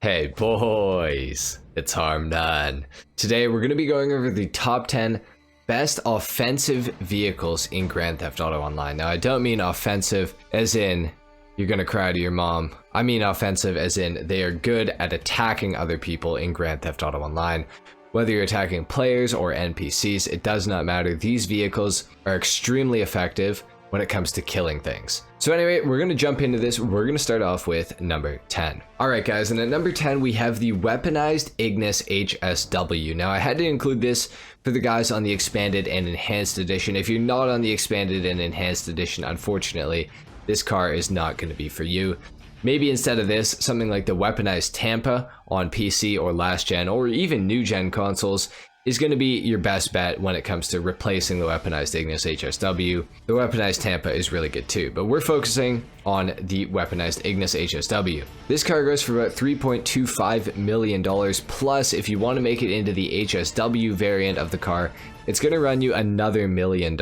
Hey boys, it's HarmNone. Today we're going to be going over the top 10 best offensive vehicles in Grand Theft Auto Online. Now I don't mean offensive as in you're going to cry to your mom. I mean offensive as in they are good at attacking other people in Grand Theft Auto Online. Whether you're attacking players or NPCs, it does not matter. These vehicles are extremely effective when it comes to killing things. So anyway, we're going to jump into this. We're going to start off with number 10. Alright guys, and at number 10 we have the Weaponized Infiniti HSW. Now I had to include this for the guys on the Expanded and Enhanced Edition. If you're not on the Expanded and Enhanced Edition, unfortunately, this car is not going to be for you. Maybe instead of this, something like the Weaponized Tampa on PC or last gen or even new gen consoles is going to be your best bet when it comes to replacing the Weaponized Infiniti HSW. The Weaponized Tampa is really good too, but we're focusing on the Weaponized Infiniti HSW. This car goes for about $3.25 million, plus if you want to make it into the HSW variant of the car, it's going to run you another $1 million,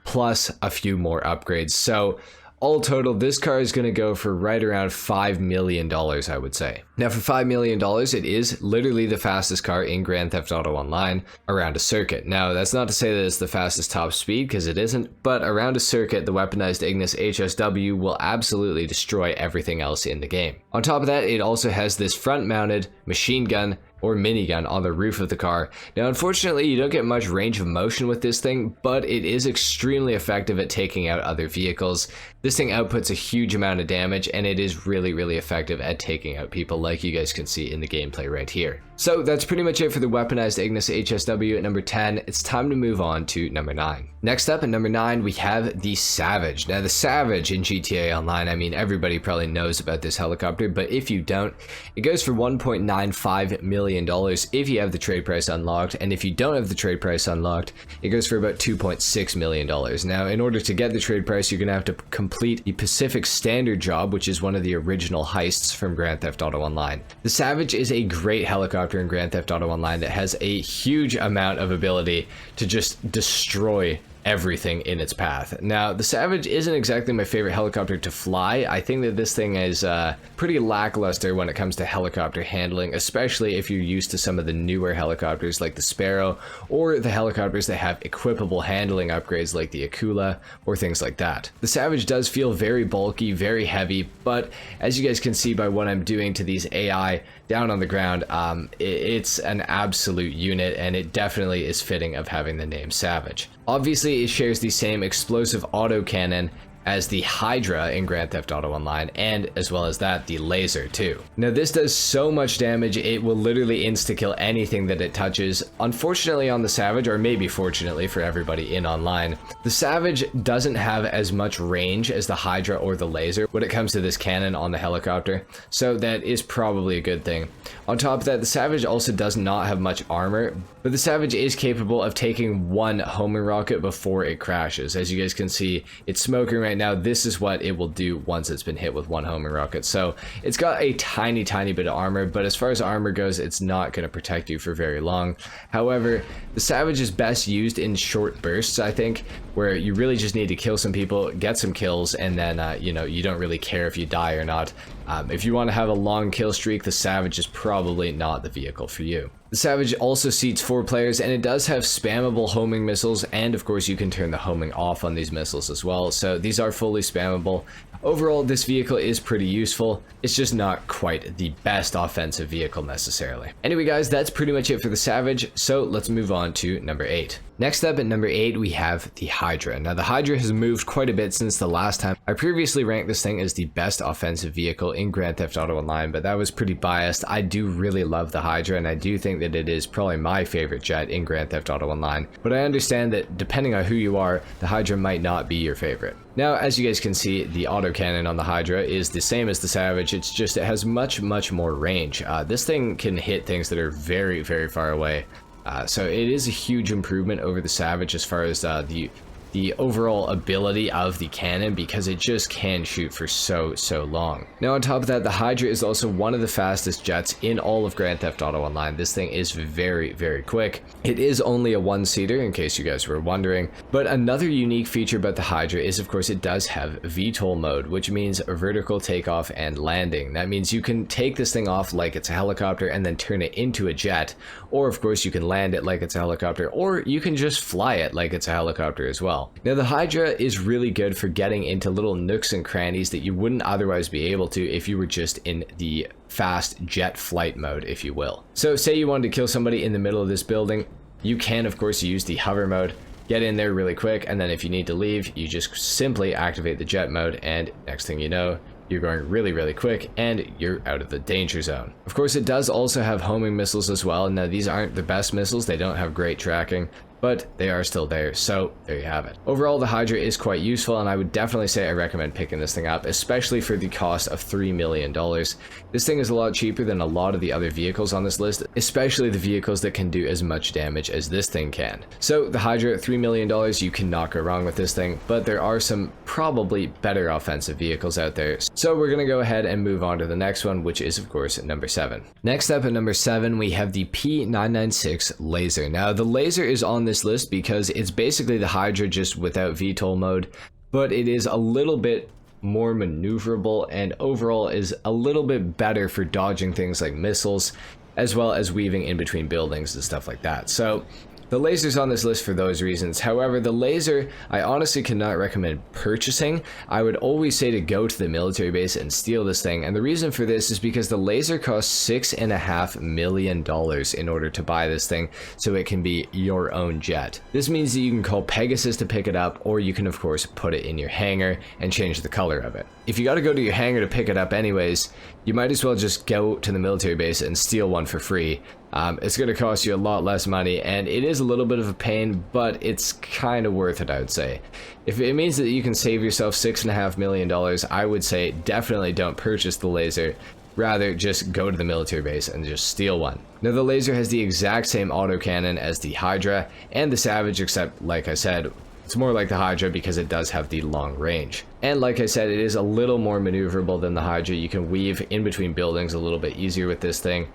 plus a few more upgrades. So all total, this car is going to go for right around $5 million, I would say. Now for $5 million, it is literally the fastest car in Grand Theft Auto Online around a circuit. Now that's not to say that it's the fastest top speed, because it isn't, but around a circuit, the Weaponized Infiniti HSW will absolutely destroy everything else in the game. On top of that, it also has this front-mounted machine gun or minigun on the roof of the car. Now unfortunately you don't get much range of motion with this thing, but it is extremely effective at taking out other vehicles. This thing outputs a huge amount of damage, and it is really effective at taking out people, like you guys can see in the gameplay right here. So that's pretty much it for the Weaponized Infiniti HSW at number 10. It's time to move on to number 9. Next up at number 9 we have the Savage. Now the Savage in GTA Online, I mean everybody probably knows about this helicopter, but if you don't, it goes for $1.95 million if you have the trade price unlocked, and if you don't have the trade price unlocked, it goes for about $2.6 million. Now in order to get the trade price, you're gonna have to complete the Pacific Standard job, which is one of the original heists from Grand Theft Auto Online. The Savage is a great helicopter in Grand Theft Auto Online that has a huge amount of ability to just destroy everything in its path. Now the Savage isn't exactly my favorite helicopter to fly. I think that this thing is pretty lackluster when it comes to helicopter handling, especially if you're used to some of the newer helicopters like the Sparrow, or the helicopters that have equipable handling upgrades like the Akula or things like that. The Savage does feel very bulky, very heavy, but as you guys can see by what I'm doing to these AI down on the ground, it's an absolute unit, and it definitely is fitting of having the name Savage. Obviously, it shares the same explosive autocannon as the Hydra in Grand Theft Auto Online, and as well as that, the Laser too. Now this does so much damage, it will literally insta-kill anything that it touches. Unfortunately on the Savage, or maybe fortunately for everybody in online, the Savage doesn't have as much range as the Hydra or the Laser when it comes to this cannon on the helicopter, so that is probably a good thing. On top of that, the Savage also does not have much armor, but the Savage is capable of taking one homing rocket before it crashes. As you guys can see, it's smoking right now. This is what it will do once it's been hit with one homing rocket. So it's got a tiny bit of armor, but as far as armor goes, it's not going to protect you for very long. However, the Savage is best used in short bursts, I think, where you really just need to kill some people, get some kills, and then you know, you don't really care if you die or not. If you want to have a long kill streak, the Savage is probably not the vehicle for you. The Savage also seats 4 players, and it does have spammable homing missiles, and of course you can turn the homing off on these missiles as well, so these are fully spammable. Overall, this vehicle is pretty useful. It's just not quite the best offensive vehicle necessarily. Anyway guys, that's pretty much it for the Savage, so let's move on to number 8. Next up at number 8 we have the Hydra. Now the Hydra has moved quite a bit since the last time. I previously ranked this thing as the best offensive vehicle in Grand Theft Auto Online, but that was pretty biased. I do really love the Hydra, and I do think that it is probably my favorite jet in Grand Theft Auto Online, but I understand that depending on who you are, the Hydra might not be your favorite. Now as you guys can see, the autocannon on the Hydra is the same as the Savage, it's just it has much more range. This thing can hit things that are very far away. So it is a huge improvement over the Savage as far as the the overall ability of the cannon because it just can shoot for so long. Now on top of that, the Hydra is also one of the fastest jets in all of Grand Theft Auto Online. This thing is very quick. It is only a one-seater in case you guys were wondering, but another unique feature about the Hydra is of course it does have VTOL mode, which means vertical takeoff and landing. That means you can take this thing off like it's a helicopter and then turn it into a jet, or of course you can land it like it's a helicopter, or you can just fly it like it's a helicopter as well. Now the Hydra is really good for getting into little nooks and crannies that you wouldn't otherwise be able to if you were just in the fast jet flight mode, if you will. So say you wanted to kill somebody in the middle of this building, you can of course use the hover mode, get in there really quick, and then if you need to leave, you just simply activate the jet mode, and next thing you know, you're going really quick and you're out of the danger zone. Of course, it does also have homing missiles as well. Now these aren't the best missiles, they don't have great tracking, but they are still there, so there you have it. Overall, the Hydra is quite useful, and I would definitely say I recommend picking this thing up, especially for the cost of $3 million. This thing is a lot cheaper than a lot of the other vehicles on this list, especially the vehicles that can do as much damage as this thing can. So the Hydra, $3 million, you cannot go wrong with this thing, but there are some probably better offensive vehicles out there. So we're gonna go ahead and move on to the next one, which is of course at number 7. Next up at number 7, we have the P996 Laser. Now the Laser is on this list because it's basically the Hydra just without VTOL mode, but it is a little bit more maneuverable and overall is a little bit better for dodging things like missiles, as well as weaving in between buildings and stuff like that. So the Laser's on this list for those reasons. However, the Laser, I honestly cannot recommend purchasing. I would always say to go to the military base and steal this thing. And the reason for this is because the Laser costs $6.5 million in order to buy this thing, so it can be your own jet. This means that you can call Pegasus to pick it up, or you can of course put it in your hangar and change the color of it. If you gotta go to your hangar to pick it up anyways, you might as well just go to the military base and steal one for free. It's going to cost you a lot less money, and it is a little bit of a pain, but it's kind of worth it, I would say. If it means that you can save yourself $6.5 million, I would say definitely don't purchase the Laser. Rather, just go to the military base and just steal one. Now, the Laser has the exact same autocannon as the Hydra and the Savage, except, like I said, it's more like the Hydra because it does have the long range. And like I said, it is a little more maneuverable than the Hydra. You can weave in between buildings a little bit easier with this thing.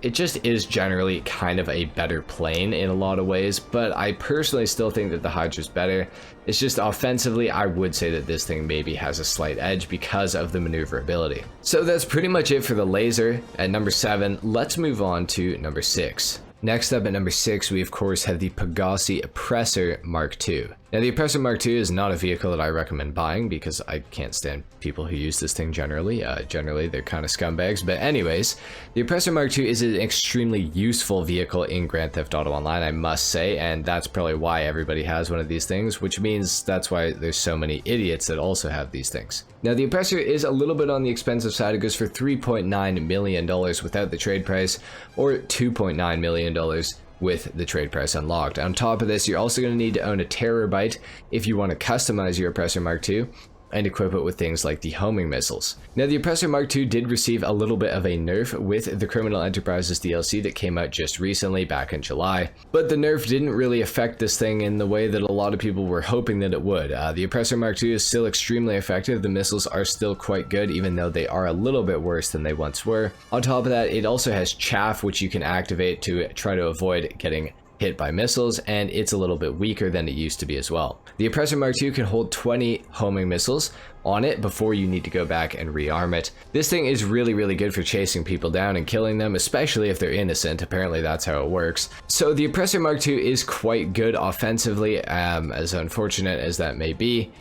It just is generally kind of a better plane in a lot of ways, but I personally still think that the Hydra's better. It's just offensively, I would say that this thing maybe has a slight edge because of the maneuverability. So that's pretty much it for the Laser. At number 7, let's move on to number 6. Next up at number 6, we of course have the Pegasi Oppressor Mark II. Now the Oppressor Mark II is not a vehicle that I recommend buying because I can't stand people who use this thing generally. Generally they're kind of scumbags, but anyways, the Oppressor Mark II is an extremely useful vehicle in Grand Theft Auto Online, I must say, and that's probably why everybody has one of these things, which means that's why there's so many idiots that also have these things. Now the Oppressor is a little bit on the expensive side. It goes for $3.9 million without the trade price, or $2.9 million with the trade price unlocked. On top of this, you're also going to need to own a Terabyte if you want to customize your Oppressor Mark II and equip it with things like the homing missiles. Now the Oppressor Mark II did receive a little bit of a nerf with the Criminal Enterprises DLC that came out just recently back in July, but the nerf didn't really affect this thing in the way that a lot of people were hoping that it would. The Oppressor Mark II is still extremely effective. The missiles are still quite good, even though they are a little bit worse than they once were. On top of that, it also has chaff, which you can activate to try to avoid getting hit by missiles, and it's a little bit weaker than it used to be as well. The Oppressor Mark II can hold 20 homing missiles on it before you need to go back and rearm it. This thing is really good for chasing people down and killing them, especially if they're innocent. Apparently that's how it works. So the Oppressor Mark II is quite good offensively, as unfortunate as that may be.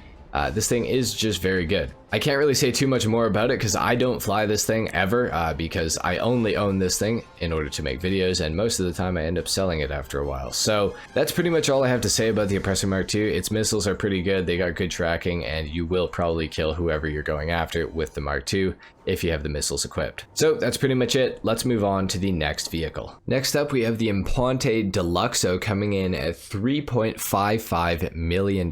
This thing is just very good. I can't really say too much more about it because I don't fly this thing ever, because I only own this thing in order to make videos, and most of the time I end up selling it after a while. So that's pretty much all I have to say about the Oppressor Mark II. Its missiles are pretty good, they got good tracking, and you will probably kill whoever you're going after with the Mark II if you have the missiles equipped. So that's pretty much it. Let's move on to the next vehicle. Next up, we have the Imponte Deluxo coming in at $3.55 million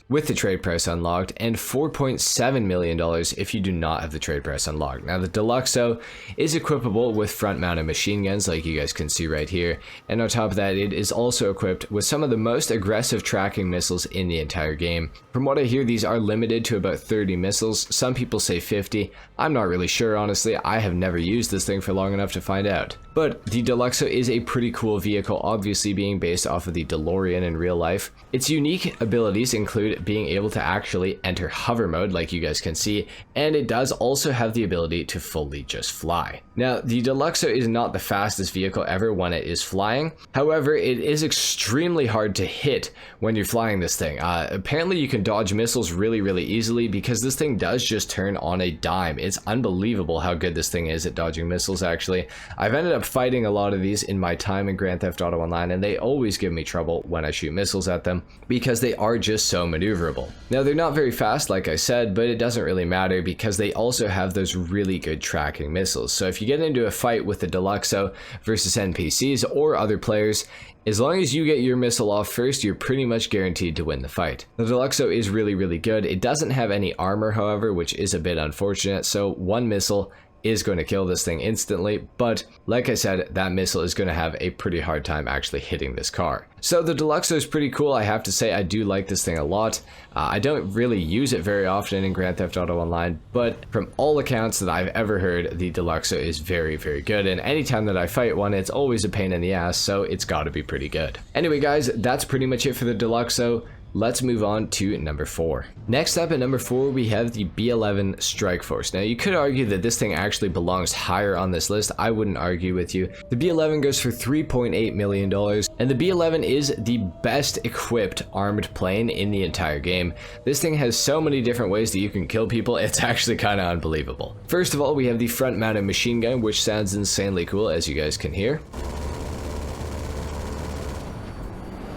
with the trade price unlocked, and $4.7 million million if you do not have the trade price unlocked. Now the Deluxo is equipable with front-mounted machine guns like you guys can see right here, and on top of that it is also equipped with some of the most aggressive tracking missiles in the entire game. From what I hear, these are limited to about 30 missiles. Some people say 50. I'm not really sure, honestly. I have never used this thing for long enough to find out. But the Deluxo is a pretty cool vehicle, obviously being based off of the DeLorean in real life. Its unique abilities include being able to actually enter hover mode like you guys can see, and it does also have the ability to fully just fly. Now the Deluxo is not the fastest vehicle ever when it is flying. However, it is extremely hard to hit when you're flying this thing. Apparently you can dodge missiles really easily because this thing does just turn on a dime. It's unbelievable how good this thing is at dodging missiles. Actually, I've ended up fighting a lot of these in my time in Grand Theft Auto Online, and they always give me trouble when I shoot missiles at them because they are just so maneuverable. Now they're not very fast like I said, but it doesn't really matter because they also have those really good tracking missiles. So if you get into a fight with the Deluxo versus NPCs or other players, as long as you get your missile off first, you're pretty much guaranteed to win the fight. The Deluxo is really good. It doesn't have any armor, however, which is a bit unfortunate, so one missile is going to kill this thing instantly, but like I said, that missile is going to have a pretty hard time actually hitting this car. So the Deluxo is pretty cool. I have to say I do like this thing a lot. I don't really use it very often in Grand Theft Auto Online, but from all accounts that I've ever heard, the Deluxo is very good, and anytime that I fight one, it's always a pain in the ass, so it's got to be pretty good. Anyway guys, that's pretty much it for the Deluxo. Let's move on to number 4. Next up at number 4, we have the B11 Strike Force. Now you could argue that this thing actually belongs higher on this list. I wouldn't argue with you. The B11 goes for $3.8 million, and the B11 is the best equipped armed plane in the entire game. This thing has so many different ways that you can kill people, it's actually kind of unbelievable. First of all, we have the front mounted machine gun, which sounds insanely cool, as you guys can hear.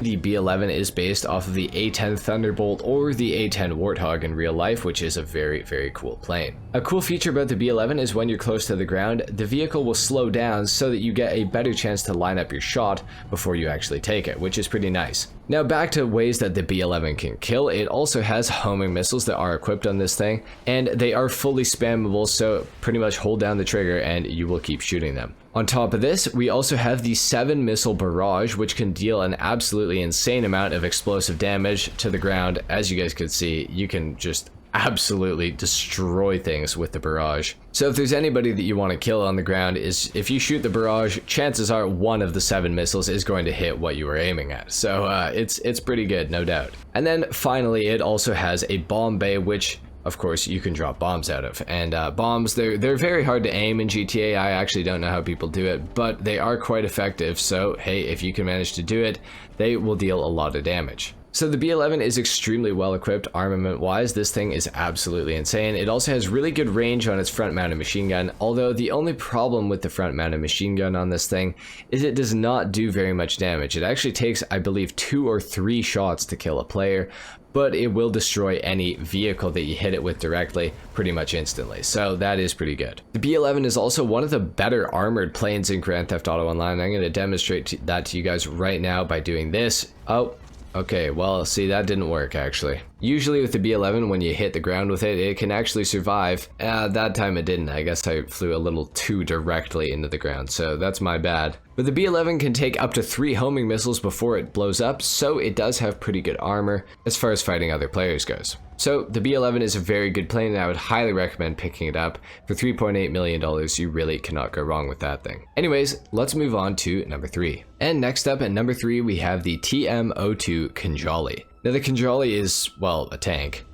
The B11 is based off of the A10 Thunderbolt or the A10 Warthog in real life, which is a very cool plane. A cool feature about the B11 is when you're close to the ground, the vehicle will slow down so that you get a better chance to line up your shot before you actually take it, which is pretty nice. Now back to ways that the B11 can kill, it also has homing missiles that are equipped on this thing, and they are fully spammable, so pretty much hold down the trigger and you will keep shooting them. On top of this, we also have the 7 missile barrage, which can deal an absolutely insane amount of explosive damage to the ground. As you guys could see, you can just absolutely destroy things with the barrage. So if there's anybody that you want to kill on the ground, is if you shoot the barrage, chances are one of the 7 missiles is going to hit what you were aiming at. So it's pretty good, no doubt. And then finally, it also has a bomb bay, which of course you can drop bombs out of, and bombs, they're very hard to aim in GTA. I actually don't know how people do it, but they are quite effective, so hey, if you can manage to do it, they will deal a lot of damage. So the B11 is extremely well equipped armament wise. This thing is absolutely insane. It also has really good range on its front mounted machine gun, although the only problem with the front mounted machine gun on this thing is it does not do very much damage. It actually takes, I believe, 2 or 3 shots to kill a player, but it will destroy any vehicle that you hit it with directly pretty much instantly, so that is pretty good. The B11 is also one of the better armored planes in Grand Theft Auto Online. I'm going to demonstrate that to you guys right now by doing this. Oh, okay, well, see, that didn't work actually. Usually with the B11, when you hit the ground with it, it can actually survive. That time it didn't. I guess I flew a little too directly into the ground, so that's my bad. But the B11 can take up to 3 homing missiles before it blows up, so it does have pretty good armor as far as fighting other players goes. So the B11 is a very good plane, and I would highly recommend picking it up. For $3.8 million, you really cannot go wrong with that thing. Anyways, let's move on to number 3. And next up at number 3, we have the TM02 Kinjali. Now the Kinjali is, well, a tank,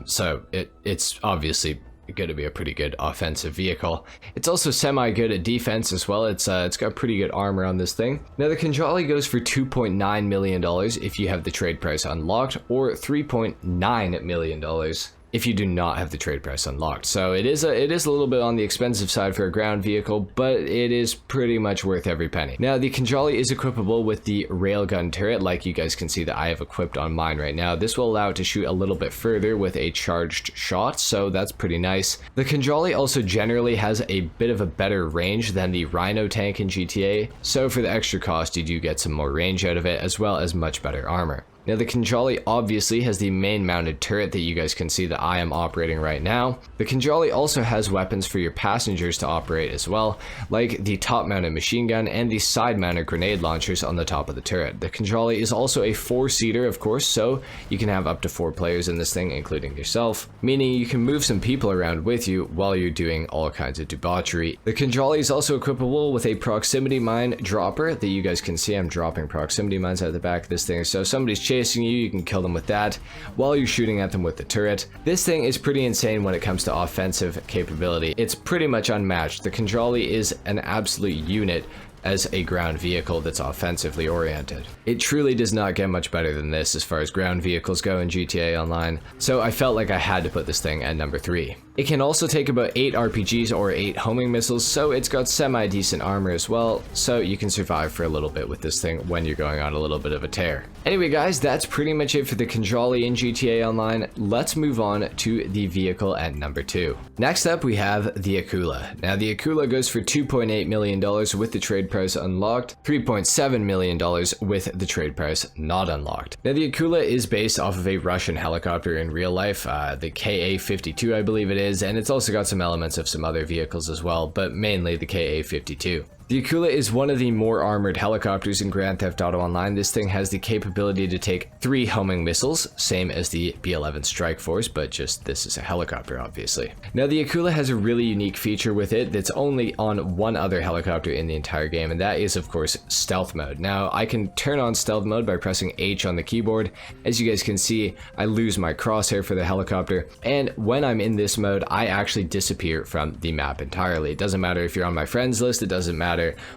so it's obviously going to be a pretty good offensive vehicle. It's also semi-good at defense as well. It's got pretty good armor on this thing. Now the Kinjali goes for $2.9 million if you have the trade price unlocked, or $3.9 million if you do not have the trade price unlocked. So it is a little bit on the expensive side for a ground vehicle, but it is pretty much worth every penny. Now the Kinjali is equipable with the railgun turret, like you guys can see that I have equipped on mine right now. This will allow it to shoot a little bit further with a charged shot, so that's pretty nice. The Kinjali also generally has a bit of a better range than the Rhino tank in GTA, so for the extra cost you do get some more range out of it, as well as much better armor. Now the Kinjali obviously has the main mounted turret that you guys can see that I am operating right now. The Kinjali also has weapons for your passengers to operate as well, like the top mounted machine gun and the side mounted grenade launchers on the top of the turret. The Kinjali is also a 4-seater, of course, so you can have up to 4 players in this thing, including yourself, meaning you can move some people around with you while you're doing all kinds of debauchery. The Kinjali is also equipable with a proximity mine dropper that you guys can see. I'm dropping proximity mines out the back of this thing, so if somebody's chasing you, you can kill them with that while you're shooting at them with the turret. This thing is pretty insane when it comes to offensive capability. It's pretty much unmatched. The Kinjali is an absolute unit as a ground vehicle that's offensively oriented. It truly does not get much better than this as far as ground vehicles go in GTA Online, so I felt like I had to put this thing at number 3. It can also take about 8 RPGs or 8 homing missiles, so it's got semi-decent armor as well, so you can survive for a little bit with this thing when you're going on a little bit of a tear. Anyway guys, that's pretty much it for the Kinjali in GTA Online. Let's move on to the vehicle at number 2. Next up we have the Akula. Now the Akula goes for $2.8 million with the trade price unlocked, $3.7 million with the trade price not unlocked. Now the Akula is based off of a Russian helicopter in real life, the Ka-52 I believe it is, and it's also got some elements of some other vehicles as well, but mainly the Ka-52. The Akula is one of the more armored helicopters in Grand Theft Auto Online. This thing has the capability to take 3 homing missiles, same as the B11 Strike Force, but just this is a helicopter, obviously. Now, the Akula has a really unique feature with it that's only on one other helicopter in the entire game, and that is, of course, stealth mode. Now, I can turn on stealth mode by pressing H on the keyboard. As you guys can see, I lose my crosshair for the helicopter, and when I'm in this mode, I actually disappear from the map entirely. It doesn't matter if you're on my friends list, it doesn't matter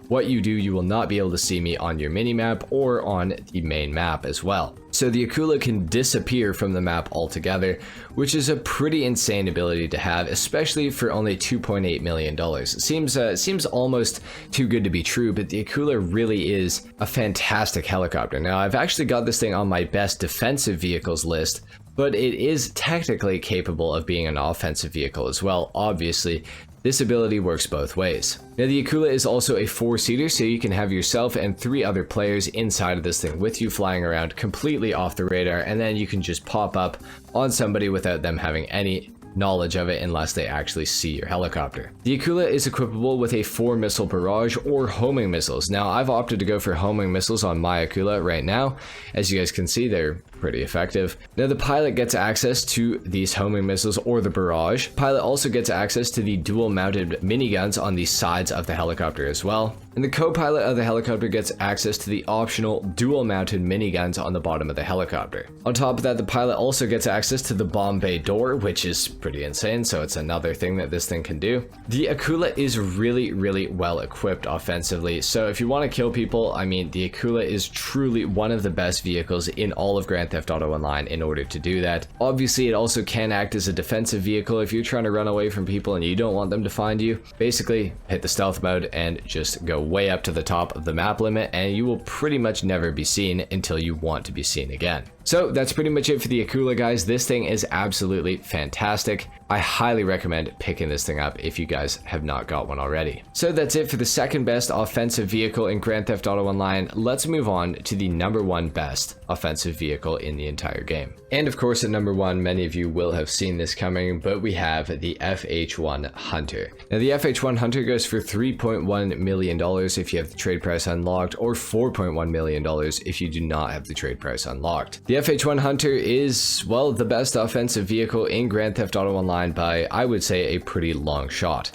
what you do, you will not be able to see me on your mini-map or on the main map as well. So the Akula can disappear from the map altogether, which is a pretty insane ability to have, especially for only $2.8 million. It seems almost too good to be true, but the Akula really is a fantastic helicopter. Now, I've actually got this thing on my best defensive vehicles list, but it is technically capable of being an offensive vehicle as well, obviously. This ability works both ways. Now the Akula is also a 4-seater, so you can have yourself and 3 other players inside of this thing with you flying around completely off the radar, and then you can just pop up on somebody without them having any knowledge of it unless they actually see your helicopter. The Akula is equipable with a 4-missile barrage or homing missiles. Now I've opted to go for homing missiles on my Akula right now. As you guys can see, they're pretty effective. Now the pilot gets access to these homing missiles or the barrage. Pilot also gets access to the dual mounted miniguns on the sides of the helicopter as well. And the co-pilot of the helicopter gets access to the optional dual mounted miniguns on the bottom of the helicopter. On top of that, the pilot also gets access to the bomb bay door, which is pretty insane, so it's another thing that this thing can do. The Akula is really well equipped offensively, so if you want to kill people, I mean, the Akula is truly one of the best vehicles in all of Grand Theft Auto Online in order to do that. Obviously, it also can act as a defensive vehicle if you're trying to run away from people and you don't want them to find you. Basically, hit the stealth mode and just go way up to the top of the map limit, and you will pretty much never be seen until you want to be seen again. So that's pretty much it for the Akula, guys. This thing is absolutely fantastic. I highly recommend picking this thing up if you guys have not got one already. So that's it for the second best offensive vehicle in Grand Theft Auto Online. Let's move on to the number 1 best offensive vehicle in the entire game. And of course at number 1, many of you will have seen this coming, but we have the FH1 Hunter. Now the FH1 Hunter goes for $3.1 million if you have the trade price unlocked, or $4.1 million if you do not have the trade price unlocked. The FH1 Hunter is, well, the best offensive vehicle in Grand Theft Auto Online by, I would say, a pretty long shot.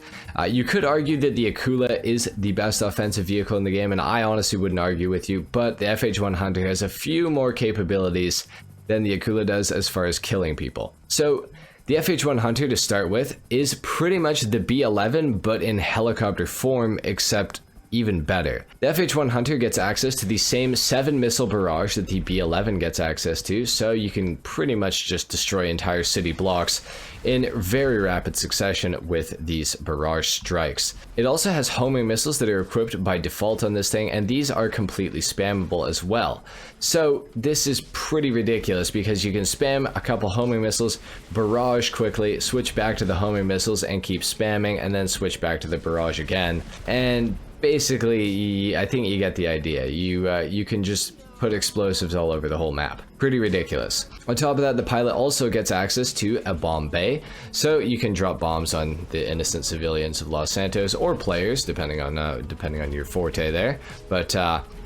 You could argue that the Akula is the best offensive vehicle in the game, and I honestly wouldn't argue with you, but the FH1 Hunter has a few more capabilities than the Akula does as far as killing people. So the FH1 Hunter, to start with, is pretty much the B11 but in helicopter form, except even better. The FH1 Hunter gets access to the same 7-missile barrage that the B11 gets access to, so you can pretty much just destroy entire city blocks in very rapid succession with these barrage strikes. It also has homing missiles that are equipped by default on this thing, and these are completely spammable as well. So this is pretty ridiculous because you can spam a couple homing missiles, barrage quickly, switch back to the homing missiles and keep spamming, and then switch back to the barrage again. And basically, I think you get the idea. You can just put explosives all over the whole map. Pretty ridiculous. On top of that, the pilot also gets access to a bomb bay, so you can drop bombs on the innocent civilians of Los Santos, or players, depending on your forte there. But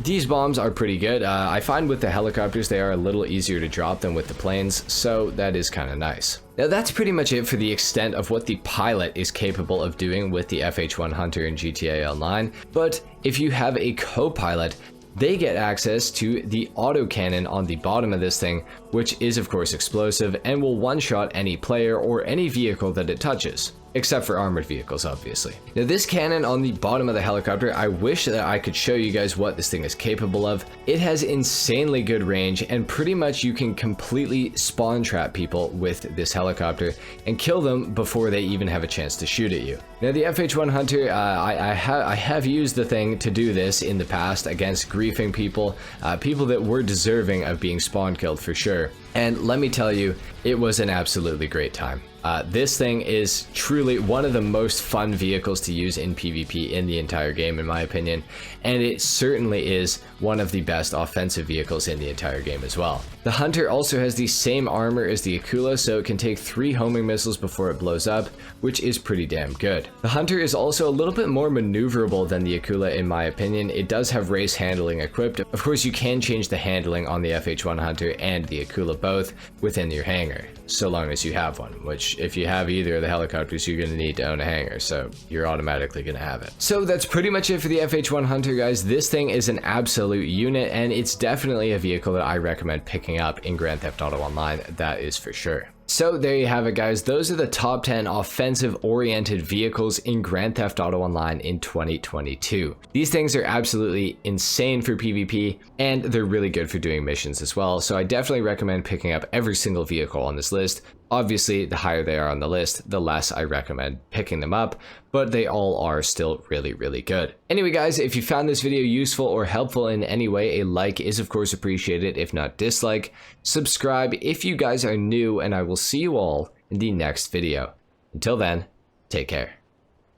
these bombs are pretty good. I find with the helicopters they are a little easier to drop than with the planes, so that is kind of nice. Now that's pretty much it for the extent of what the pilot is capable of doing with the FH1 Hunter in GTA Online, but if you have a co-pilot, they get access to the autocannon on the bottom of this thing, which is of course explosive and will one-shot any player or any vehicle that it touches. Except for armored vehicles, obviously. Now this cannon on the bottom of the helicopter, I wish that I could show you guys what this thing is capable of. It has insanely good range, and pretty much you can completely spawn trap people with this helicopter and kill them before they even have a chance to shoot at you. Now the FH1 Hunter, I have used the thing to do this in the past against griefing people, people that were deserving of being spawn killed for sure. And let me tell you, it was an absolutely great time. This thing is truly one of the most fun vehicles to use in PvP in the entire game, in my opinion, and it certainly is one of the best offensive vehicles in the entire game as well. The Hunter also has the same armor as the Akula, so it can take 3 homing missiles before it blows up, which is pretty damn good. The Hunter is also a little bit more maneuverable than the Akula in my opinion. It does have race handling equipped. Of course, you can change the handling on the FH1 Hunter and the Akula both within your hangar, so long as you have one, which if you have either of the helicopters, you're going to need to own a hangar, so you're automatically going to have it. So that's pretty much it for the FH1 Hunter, guys. This thing is an absolute unit, and it's definitely a vehicle that I recommend picking up in Grand Theft Auto Online, that is for sure. So there you have it, guys. Those are the top 10 offensive-oriented vehicles in Grand Theft Auto Online in 2022. These things are absolutely insane for PvP, and they're really good for doing missions as well, so I definitely recommend picking up every single vehicle on this list. Obviously, the higher they are on the list, the less I recommend picking them up, but they all are still really, really good. Anyway, guys, if you found this video useful or helpful in any way, a like is of course appreciated, if not dislike. Subscribe if you guys are new, and I will see you all in the next video. Until then, take care.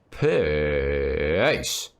Peace.